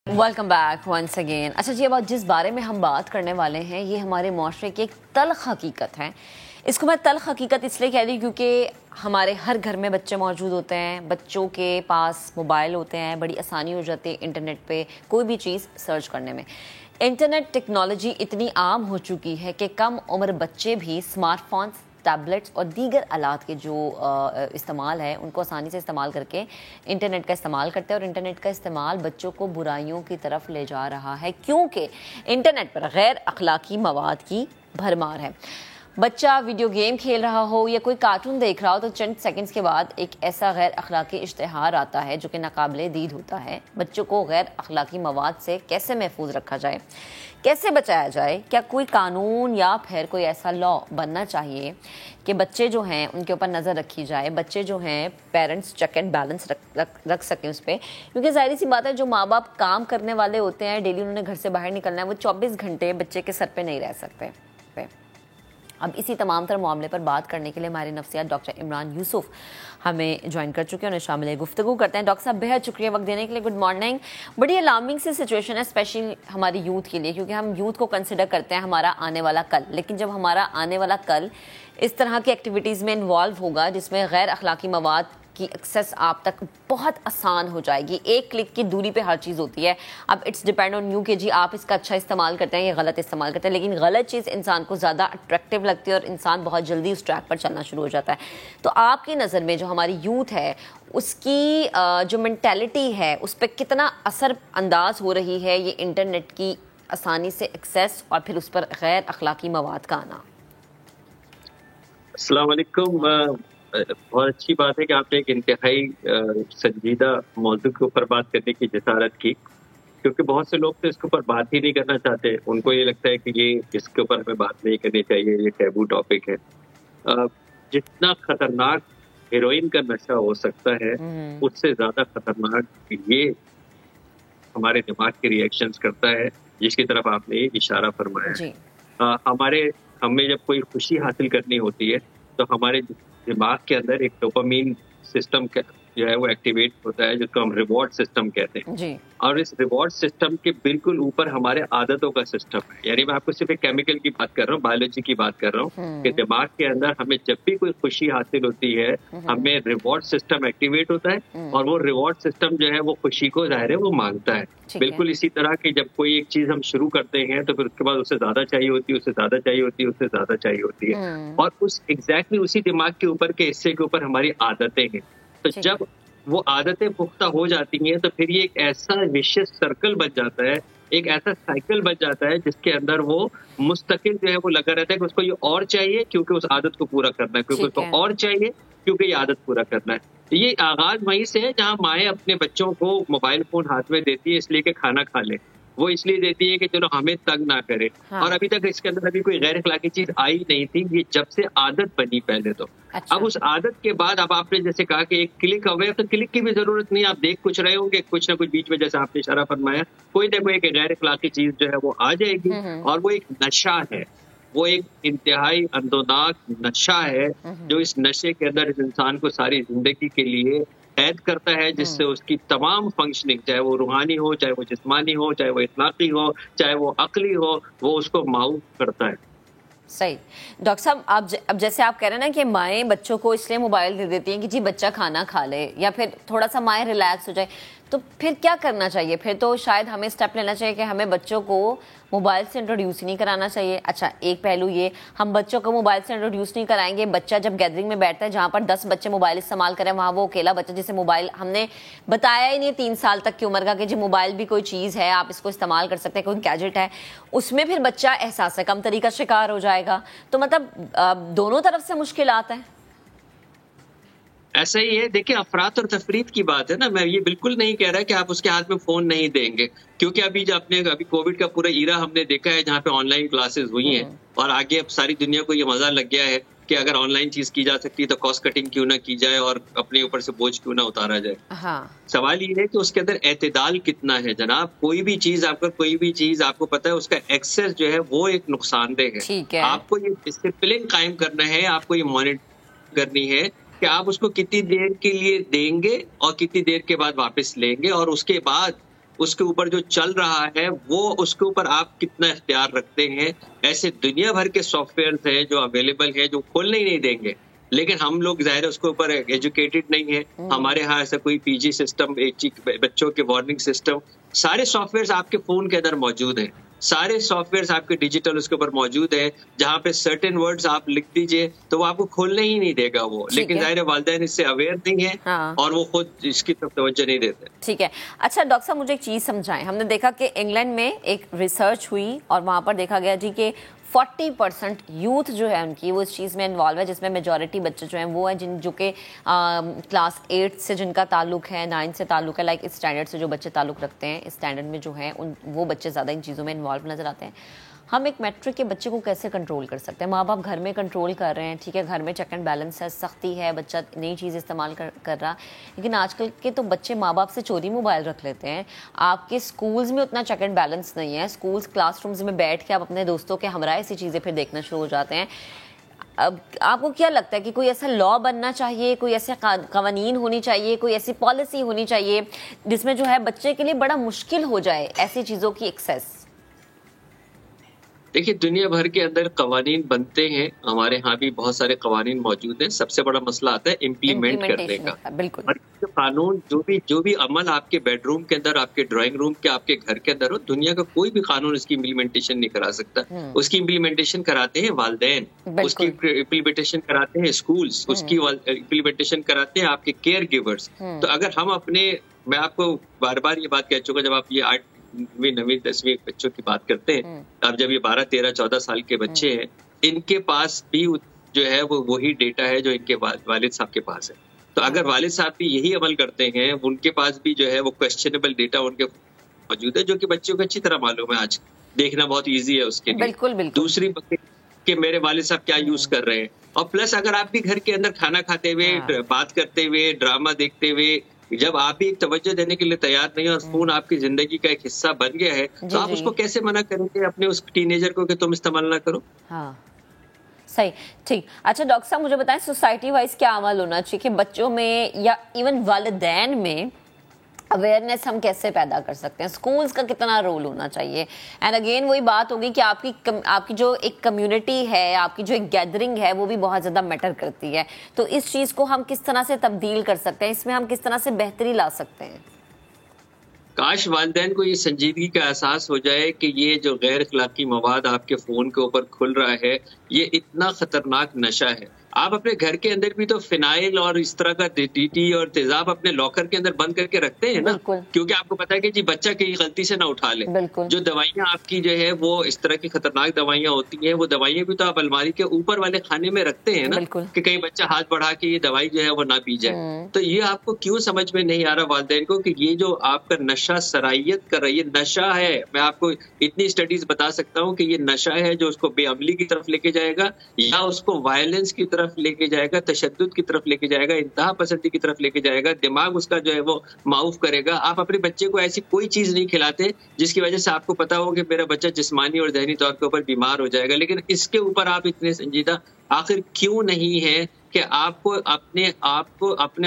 Welcome back once again. अच्छा जी, अब जिस बारे में हम बात करने वाले हैं ये हमारे माशरे की एक तल्ख हकीकत है। इसको मैं तल्ख हकीकत इसलिए कह रही हूँ क्योंकि हमारे हर घर में बच्चे मौजूद होते हैं, बच्चों के पास मोबाइल होते हैं, बड़ी आसानी हो जाती है इंटरनेट पे कोई भी चीज़ सर्च करने में। इंटरनेट टेक्नोलॉजी इतनी आम हो चुकी है कि कम उम्र बच्चे भी स्मार्टफोन्स, टैबलेट्स और दीगर आलात के जो इस्तेमाल है उनको आसानी से इस्तेमाल करके इंटरनेट का इस्तेमाल करते हैं। और इंटरनेट का इस्तेमाल बच्चों को बुराइयों की तरफ ले जा रहा है क्योंकि इंटरनेट पर गैर अखलाकी मवाद की भरमार है। बच्चा वीडियो गेम खेल रहा हो या कोई कार्टून देख रहा हो तो चंद सेकंड्स के बाद एक ऐसा गैर अखलाकी इश्तिहार आता है जो कि नाकाबिले दीद होता है। बच्चों को गैर अखलाकी मवाद से कैसे महफूज रखा जाए, कैसे बचाया जाए? क्या कोई कानून या फिर कोई ऐसा लॉ बनना चाहिए कि बच्चे जो हैं उनके ऊपर नज़र रखी जाए, बच्चे जो हैं पेरेंट्स चेक एंड बैलेंस रख सकें उस पर? क्योंकि जाहिर सी बात है जो माँ बाप काम करने वाले होते हैं, डेली उन्होंने घर से बाहर निकलना है, वो 24 घंटे बच्चे के सर पे नहीं रह सकते। अब इसी तमाम तर मामले पर बात करने के लिए हमारे नफ्सियात डॉक्टर इमरान यूसुफ हमें ज्वाइन कर चुके हैं, उन्हें शामिल गुफ्तगू करते हैं। डॉक्टर साहब बेहद शुक्रिया वक्त देने के लिए। Good morning. बड़ी अलार्मिंग सी सिचुएशन है स्पेशली हमारी यूथ के लिए, क्योंकि हम यूथ को कंसिडर करते हैं हमारा आने वाला कल, लेकिन जब हमारा आने वाला कल इस तरह की एक्टिविटीज़ में इन्वॉल्व होगा जिसमें गैर अखलाकी मवाद की एक्सेस आप तक बहुत आसान हो जाएगी, एक क्लिक की दूरी पे हर चीज़ होती है। अब इट्स डिपेंड ऑन यू कि जी आप इसका अच्छा इस्तेमाल करते हैं या गलत इस्तेमाल करते हैं, लेकिन गलत चीज़ इंसान को ज़्यादा अट्रैक्टिव लगती है और इंसान बहुत जल्दी उस ट्रैक पर चलना शुरू हो जाता है। तो आपकी नज़र में जो हमारी यूथ है उसकी जो मेंटालिटी है उस पर कितना असर अंदाज हो रही है ये इंटरनेट की आसानी से एक्सेस और फिर उस पर गैर अखलाकी मवाद का आना? अस्सलाम वालेकुम। बहुत अच्छी बात है कि आपने एक इंतहाई संजीदा मौजू के ऊपर बात करने की जसारत की, क्योंकि बहुत से लोग तो इसके ऊपर बात ही नहीं करना चाहते। उनको ये लगता है कि ये इसके ऊपर हमें बात नहीं करनी चाहिए, ये टैबू टॉपिक है। जितना खतरनाक हेरोइन का नशा हो सकता है उससे ज्यादा खतरनाक ये हमारे दिमाग के रिएक्शंस करता है, जिसकी तरफ आपने इशारा फरमाया। हमें जब कोई खुशी हासिल करनी होती है तो हमारे दिमाग के अंदर एक डोपामीन सिस्टम जो है वो एक्टिवेट होता है, जिसको हम रिवॉर्ड सिस्टम कहते हैं जी। और इस रिवॉर्ड सिस्टम के बिल्कुल ऊपर हमारे आदतों का सिस्टम है। यानी मैं आपको सिर्फ एक केमिकल की बात कर रहा हूँ, बायोलॉजी की बात कर रहा हूँ कि दिमाग के अंदर हमें जब भी कोई खुशी हासिल होती है हमें रिवॉर्ड सिस्टम एक्टिवेट होता है और वो रिवॉर्ड सिस्टम जो है वो खुशी को जाहिर है वो मांगता है। बिल्कुल इसी तरह की जब कोई एक चीज हम शुरू करते हैं तो फिर उसके बाद उससे ज्यादा चाहिए होती है, उससे ज्यादा चाहिए होती है, उससे ज्यादा चाहिए होती है, और उस एग्जैक्टली उसी दिमाग के ऊपर के हिस्से के ऊपर हमारी आदतें हैं। तो जब वो आदतें पुख्ता हो जाती हैं तो फिर ये एक ऐसा विशियस सर्कल बन जाता है, एक ऐसा साइकिल बन जाता है जिसके अंदर वो मुस्तकिल जो है वो लगा रहता है कि उसको ये और चाहिए क्योंकि उस आदत को पूरा करना है, क्योंकि उसको और चाहिए क्योंकि ये आदत पूरा करना है। ये आगाज वहीं से है जहां माएँ अपने बच्चों को मोबाइल फोन हाथ में देती है इसलिए कि खाना खा ले, वो इसलिए देती है कि चलो हमें तंग ना करे। और अभी तक इसके अंदर अभी कोई गैर अखलाकी चीज आई नहीं थी, ये जब से आदत बनी पहले तो। अब उस आदत के बाद अब आपने जैसे कहा कि एक क्लिक अवे, तो क्लिक की भी जरूरत नहीं, आप देख कुछ रहे होंगे, कुछ ना कुछ बीच में जैसे आपने इशारा फरमाया कोई ना कोई एक गैर अखलाकी चीज जो है वो आ जाएगी और वो एक नशा है, वो एक इंतहाई अंदोनाक नशा है जो इस नशे के अंदर इस इंसान को सारी जिंदगी के लिए कैद करता है, जिससे उसकी तमाम फंक्शनिंग, चाहे वो रूहानी हो, चाहे वो जिस्मानी हो, चाहे वो इखलाकी हो, चाहे वो अकली हो, वो उसको माऊफ करता है। सही। डॉक्टर साहब अब जैसे आप कह रहे हैं ना कि माएँ बच्चों को इसलिए मोबाइल दे देती हैं कि जी बच्चा खाना खा ले या फिर थोड़ा सा माएँ रिलैक्स हो जाए, तो फिर क्या करना चाहिए? फिर तो शायद हमें स्टेप लेना चाहिए कि हमें बच्चों को मोबाइल से इंट्रोड्यूस ही नहीं कराना चाहिए। अच्छा, एक पहलू ये, हम बच्चों को मोबाइल से इंट्रोड्यूस नहीं कराएंगे, बच्चा जब गैदरिंग में बैठता है जहाँ पर 10 बच्चे मोबाइल इस्तेमाल करें वहाँ वो अकेला बच्चा जिसे मोबाइल हमने बताया ही नहीं 3 साल तक की उम्र का कि जी मोबाइल भी कोई चीज़ है, आप इसको इस्तेमाल कर सकते हैं, कोई गैजेट है, उसमें फिर बच्चा एहसास कम तरीका शिकार हो जाएगा। तो मतलब दोनों तरफ से मुश्किलात हैं। ऐसा ही है, देखिए अफरात और तफरीत की बात है ना। मैं ये बिल्कुल नहीं कह रहा कि आप उसके हाथ में फोन नहीं देंगे, क्योंकि अभी कोविड का पूरा ईरा हमने देखा है जहाँ पे ऑनलाइन क्लासेस हुई हैं और आगे अब सारी दुनिया को ये मजा लग गया है कि अगर ऑनलाइन चीज की जा सकती है तो कॉस्ट कटिंग क्यों ना की जाए और अपने ऊपर से बोझ क्यों ना उतारा जाए। सवाल ये है कि उसके अंदर एतदाल कितना है जनाब। कोई भी चीज आपको पता है उसका एक्सेस जो है वो एक नुकसानदेह है। आपको ये डिसिप्लिन कायम करना है, आपको ये मॉनिटर करनी है कि आप उसको कितनी देर के लिए देंगे और कितनी देर के बाद वापस लेंगे, और उसके बाद उसके ऊपर जो चल रहा है वो उसके ऊपर आप कितना इख्तियार रखते हैं। ऐसे दुनिया भर के सॉफ्टवेयर हैं जो अवेलेबल है, जो खोलने ही नहीं देंगे, लेकिन हम लोग ज़ाहिर है उसके ऊपर एजुकेटेड नहीं है। हमारे यहाँ ऐसा कोई पीजी सिस्टम, बच्चों के वार्निंग सिस्टम, सारे सॉफ्टवेयर आपके फोन के अंदर मौजूद हैं। सारे सॉफ्टवेयर आपके डिजिटल उसके ऊपर मौजूद है, जहाँ पे सर्टेन वर्ड्स आप लिख दीजिए तो वो आपको खोलने ही नहीं देगा वो। लेकिन ज़ाहिर है वालिदैन इससे अवेयर नहीं है। हाँ। और वो खुद इसकी तरफ तवज्जो नहीं देते। ठीक है। अच्छा डॉक्टर साहब, मुझे एक चीज समझाएं। हमने देखा कि इंग्लैंड में एक रिसर्च हुई और वहां पर देखा गया जी कि 40% यूथ जो है उनकी वो इस चीज़ में इन्वॉल्व है, जिसमें मेजॉरिटी बच्चे जो हैं वो हैं जो कि क्लास 8 से जिनका ताल्लुक है, 9 से ताल्लुक है, लाइक इस स्टैंडर्ड से जो बच्चे ताल्लुक रखते हैं, इस स्टैंडर्ड में जो है वो बच्चे ज़्यादा इन चीज़ों में इन्वॉल्व नज़र आते हैं। हम एक मैट्रिक के बच्चे को कैसे कंट्रोल कर सकते हैं? माँ बाप घर में कंट्रोल कर रहे हैं, ठीक है, घर में चेक एंड बैलेंस है, सख्ती है, बच्चा नई चीज़ इस्तेमाल कर रहा, लेकिन आजकल के तो बच्चे माँ बाप से चोरी मोबाइल रख लेते हैं। आपके स्कूल्स में उतना चेक एंड बैलेंस नहीं है। स्कूल्स क्लासरूम्स में बैठ के आप अपने दोस्तों के हमरा ऐसी चीज़ें फिर देखना शुरू हो जाते हैं। अब आपको क्या लगता है कि कोई ऐसा लॉ बनना चाहिए, कोई ऐसे कवानीन होनी चाहिए, कोई ऐसी पॉलिसी होनी चाहिए जिसमें जो है बच्चे के लिए बड़ा मुश्किल हो जाए ऐसी चीज़ों की एक्सेस? देखिए, दुनिया भर के अंदर कवानीन बनते हैं, हमारे यहाँ भी बहुत सारे कवानीन मौजूद हैं। सबसे बड़ा मसला आता है इम्प्लीमेंट करने का। बिल्कुल। और कानून जो भी अमल आपके बेडरूम के अंदर, आपके ड्राइंग रूम के, आपके घर के अंदर हो, दुनिया का कोई भी कानून उसकी इम्प्लीमेंटेशन नहीं करा सकता। उसकी इम्प्लीमेंटेशन कराते हैं वालिदैन, उसकी इम्प्लीमेंटेशन कराते हैं स्कूल्स, उसकी इम्प्लीमेंटेशन कराते हैं आपके केयर गिवर्स। तो अगर हम मैं आपको बार बार ये बात कह चुका, जब आप ये 8वीं 9वीं 10वीं बच्चों की बात करते हैं, अब जब ये 12 13 14 साल के बच्चे हैं, इनके पास भी जो है वो वही डेटा है जो इनके वालिद साहब के पास है। तो अगर वालिद साहब भी यही अमल करते हैं, उनके पास भी जो है वो क्वेश्चनेबल डेटा उनके मौजूद है, जो कि बच्चों को अच्छी तरह मालूम है। आज देखना बहुत ईजी है उसके लिए। बिल्कुल। दूसरी बात कि मेरे वालिद साहब क्या यूज कर रहे हैं, और प्लस अगर आप भी घर के अंदर खाना खाते हुए, बात करते हुए, ड्रामा देखते हुए, जब आप भी एक तवज्जो देने के लिए तैयार नहीं और फोन आपकी जिंदगी का एक हिस्सा बन गया है, तो आप उसको कैसे मना करेंगे अपने उस टीनेजर को कि तुम इस्तेमाल ना करो? हाँ, सही, ठीक। अच्छा डॉक्टर साहब, मुझे बताएं सोसाइटी वाइज क्या अमल होना चाहिए कि बच्चों में या इवन वालिदैन में अवेयरनेस हम कैसे पैदा कर सकते हैं? स्कूल्स का कितना रोल होना चाहिए? एंड अगेन वही बात होगी कि आपकी जो एक कम्युनिटी है, आपकी जो एक गैदरिंग है, वो भी बहुत ज़्यादा मैटर करती है। तो इस चीज़ को हम किस तरह से तब्दील कर सकते हैं? इसमें हम किस तरह से बेहतरी ला सकते हैं? काश वालिदैन को ये संजीदगी का एहसास हो जाए कि ये जो गैर अखलाकी मवाद आपके फ़ोन के ऊपर खुल रहा है, ये इतना ख़तरनाक नशा है। आप अपने घर के अंदर भी तो फिनाइल और इस तरह का डीडीटी और तेजाब अपने लॉकर के अंदर बंद करके रखते हैं ना, क्योंकि आपको पता है कि जी बच्चा कहीं गलती से ना उठा ले। जो दवाइयाँ आपकी जो है वो इस तरह की खतरनाक दवाइयाँ होती हैं, वो दवाइयाँ भी तो आप अलमारी के ऊपर वाले खाने में रखते हैं ना, कि कहीं बच्चा हाथ बढ़ा के ये दवाई जो है वो ना पी जाए। तो ये आपको क्यों समझ में नहीं आ रहा वालिदैन को कि ये जो आपका नशा सराहियत कर रही है, नशा है। मैं आपको इतनी स्टडीज बता सकता हूँ कि ये नशा है जो उसको बेअमली की तरफ लेके जाएगा, या उसको वायलेंस की तरफ लेके जाएगा, तशद्दुद की तरफ लेके जाएगा, इंतहा पसंदी की तरफ लेके जाएगा, दिमाग उसका जो है वो माऊफ करेगा। आप अपने बच्चे को ऐसी कोई चीज नहीं खिलाते जिसकी वजह से आपको पता हो कि मेरा बच्चा जिस्मानी और ज़हनी तौर के ऊपर बीमार हो जाएगा, लेकिन इसके ऊपर आप इतने संजीदा आखिर क्यों नहीं है कि आपको अपने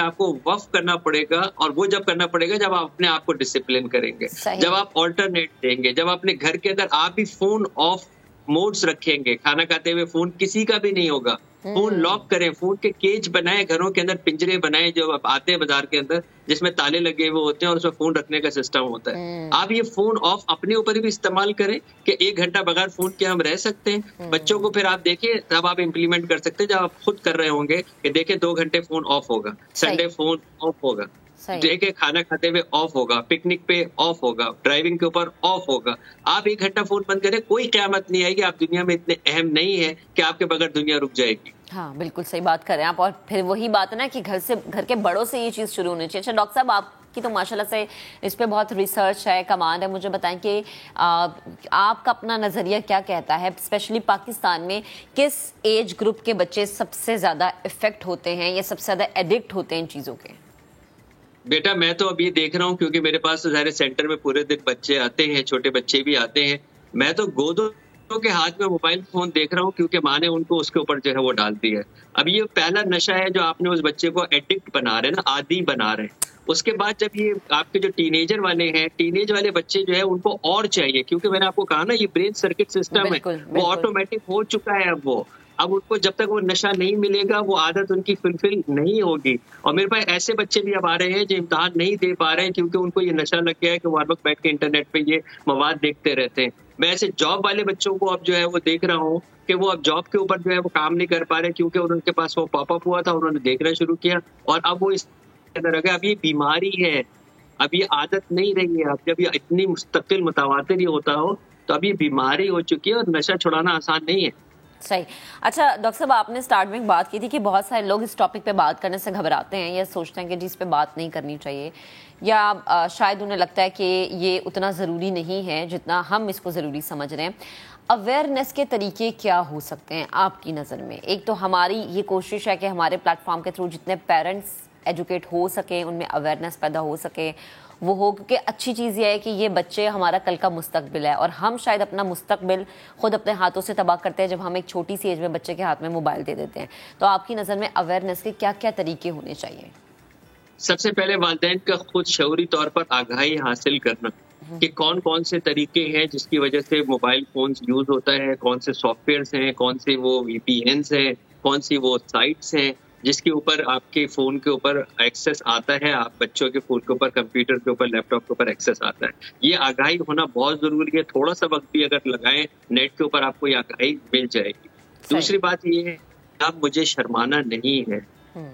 आप को वफ करना पड़ेगा। और वो जब करना पड़ेगा जब आप अपने आप को डिसिप्लिन करेंगे, जब आप ऑल्टरनेट देंगे, जब अपने घर के अंदर आप भी फोन ऑफ मोड्स रखेंगे, खाना खाते हुए फोन किसी का भी नहीं होगा, फोन लॉक करें, फोन के केज बनाए, घरों के अंदर पिंजरे बनाए जो आप आते हैं बाजार के अंदर, जिसमें ताले लगे हुए होते हैं और उसमें फोन रखने का सिस्टम होता है। आप ये फोन ऑफ अपने ऊपर भी इस्तेमाल करें कि 1 घंटा बगैर फोन के हम रह सकते हैं। बच्चों को फिर आप देखिए, तब आप इम्प्लीमेंट कर सकते हैं जब आप खुद कर रहे होंगे कि देखिए 2 घंटे फोन ऑफ होगा, संडे फोन ऑफ होगा, देखिए खाना खाते हुए ऑफ होगा, पिकनिक पे ऑफ होगा, ड्राइविंग के ऊपर ऑफ होगा। आप 1 घंटा फोन बंद करें, कोई क़यामत नहीं आएगी। आप दुनिया में इतने अहम नहीं है कि आपके बगैर दुनिया रुक जाएगी। हाँ, बिल्कुल सही बात कर रहे हैं आप। और फिर वही बात है ना कि घर के बड़ों से ये चीज़ शुरू होनी चाहिए। अच्छा डॉक्टर साहब, आपकी तो माशाल्लाह से इस पे बहुत रिसर्च है, कमांड है, मुझे बताएं कि आपका अपना नज़रिया क्या कहता है, स्पेशली पाकिस्तान में किस एज ग्रुप के बच्चे सबसे ज़्यादा इफेक्ट होते हैं या सबसे ज़्यादा एडिक्ट होते हैं इन चीज़ों के? बेटा, मैं तो अभी देख रहा हूँ, क्योंकि मेरे पास तो ज़ाहिर सेंटर में पूरे दिन बच्चे आते हैं, छोटे बच्चे भी आते हैं। मैं तो गोदों के हाथ में मोबाइल फोन देख रहा हूँ, क्योंकि माँ ने उनको उसके ऊपर जो है वो डाल दी है। अब ये पहला नशा है जो आपने उस बच्चे को एडिक्ट बना रहे हैं ना, आदी बना रहे हैं। उसके बाद जब ये आपके जो टीनेजर वाले हैं, टीनेज वाले बच्चे जो है उनको और चाहिए, क्योंकि मैंने आपको कहा ना ये ब्रेन सर्किट सिस्टम है, बिल्कुल वो बिल्कुल। ऑटोमेटिक हो चुका है अब उनको जब तक वो नशा नहीं मिलेगा वो आदत उनकी फुलफिल नहीं होगी। और मेरे पास ऐसे बच्चे भी अब आ रहे हैं जो इम्तिहान नहीं दे पा रहे हैं क्योंकि उनको ये नशा लग गया है कि वो हर वक्त बैठ के इंटरनेट पे ये मवाद देखते रहते हैं। मैं ऐसे जॉब वाले बच्चों को अब जो है वो देख रहा हूँ कि वो अब जॉब के ऊपर जो है वो काम नहीं कर पा रहे क्योंकि उनके पास वो पॉपअप हुआ था, उन्होंने देखना शुरू किया और अब वो इस अंदर आ गए। अब ये बीमारी है, अब ये आदत नहीं रही है। अब जब ये इतनी मुस्तकिल मुतवातिर ये होता हो तो अब ये बीमारी हो चुकी है और नशा छुड़ाना आसान नहीं है। सही। अच्छा डॉक्टर साहब, आपने स्टार्ट में बात की थी कि बहुत सारे लोग इस टॉपिक पे बात करने से घबराते हैं या सोचते हैं कि जी इस पे बात नहीं करनी चाहिए, या शायद उन्हें लगता है कि ये उतना ज़रूरी नहीं है जितना हम इसको ज़रूरी समझ रहे हैं। अवेयरनेस के तरीके क्या हो सकते हैं आपकी नज़र में? एक तो हमारी ये कोशिश है कि हमारे प्लेटफॉर्म के थ्रू जितने पेरेंट्स एजुकेट हो सके, उनमें अवेयरनेस पैदा हो सके वो हो, क्योंकि अच्छी चीज़ ये है कि ये बच्चे हमारा कल का मुस्तकबिल है और हम शायद अपना मुस्तकबिल खुद अपने हाथों से तबाह करते हैं जब हम एक छोटी सी एज में बच्चे के हाथ में मोबाइल दे देते हैं। तो आपकी नज़र में अवेयरनेस के क्या क्या तरीके होने चाहिए? सबसे पहले वालिदैन का खुद शऊरी तौर पर आगाही हासिल करना कि कौन कौन से तरीके हैं जिसकी वजह से मोबाइल फोन्स यूज होता है, कौन से सॉफ्टवेयर्स हैं, कौन से वो वीपीएन्स हैं, कौन सी वो साइट्स हैं जिसके ऊपर आपके फोन के ऊपर एक्सेस आता है, आप बच्चों के फोन के ऊपर, कंप्यूटर के ऊपर, लैपटॉप के ऊपर एक्सेस आता है। ये आगाही होना बहुत जरूरी है। थोड़ा सा वक्त भी अगर लगाएं नेट के ऊपर आपको ये आगाही मिल जाएगी। दूसरी बात ये है, अब मुझे शर्माना नहीं है,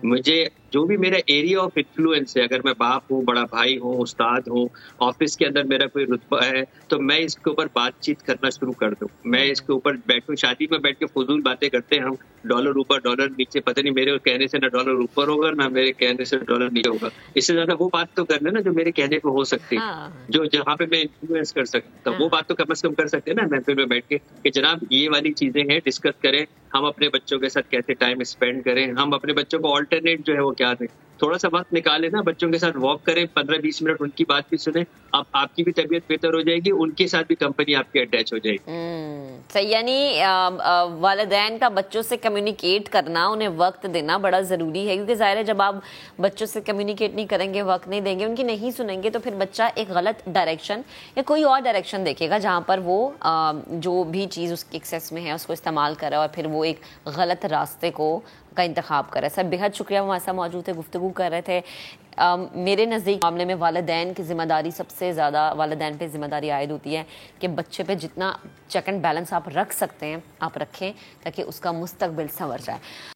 मुझे जो भी मेरा एरिया ऑफ इन्फ्लुएंस है, अगर मैं बाप हूँ, बड़ा भाई हूँ, उस्ताद हूँ, ऑफिस के अंदर मेरा कोई रुतबा है तो मैं इसके ऊपर बातचीत करना शुरू कर दूँ। मैं इसके ऊपर बैठूं, शादी में बैठ के फजूल बातें करते हैं हम, डॉलर ऊपर डॉलर नीचे, पता नहीं मेरे कहने से ना डॉलर ऊपर होगा ना मेरे कहने से डॉलर नीचे होगा। इससे ज्यादा वो बात तो कर लेना जो मेरे कहने पे हो सकती है, हाँ। जो जहाँ पे मैं इन्फ्लुएंस कर सकता हूँ, वो बात तो कम से कम कर सकते हैं ना महफिल में बैठ के कि जनाब ये वाली चीजें हैं, डिस्कस करें, हम अपने बच्चों के साथ कैसे टाइम स्पेंड करें, हम अपने बच्चों को ऑल्टरनेट जो है वो क्या दें। थोड़ा सा वक्त निकाले ना, बच्चों के साथ वॉक करें, 15-20 मिनट उनकी बात भी सुने, अब आपकी भी तबीयत बेहतर हो जाएगी, उनके साथ भी कंपनी आपकी अटैच हो जाएगी। सही। यानी वालिदैन का बच्चों से कम्युनिकेट करना, उन्हें वक्त देना बड़ा ज़रूरी है, क्योंकि ज़ाहिर है जब आप बच्चों से कम्युनिकेट नहीं करेंगे, वक्त नहीं देंगे, उनकी नहीं सुनेंगे, तो फिर बच्चा एक गलत डायरेक्शन या कोई और डायरेक्शन देखेगा जहाँ पर वो जो भी चीज़ उसकी एक्सेस में है उसको इस्तेमाल करे और फिर वो एक गलत रास्ते का इंतखाब करे। सर बेहद शुक्रिया, हमारे साथ मौजूद थे, गुफ्तगू कर रहे थे। मेरे नज़दीक मामले में वालिदैन की ज़िम्मेदारी, सबसे ज़्यादा वालिदैन पे ज़िम्मेदारी आयद होती है कि बच्चे पे जितना चेक एंड बैलेंस आप रख सकते हैं आप रखें ताकि उसका मुस्तकबिल संवर जाए।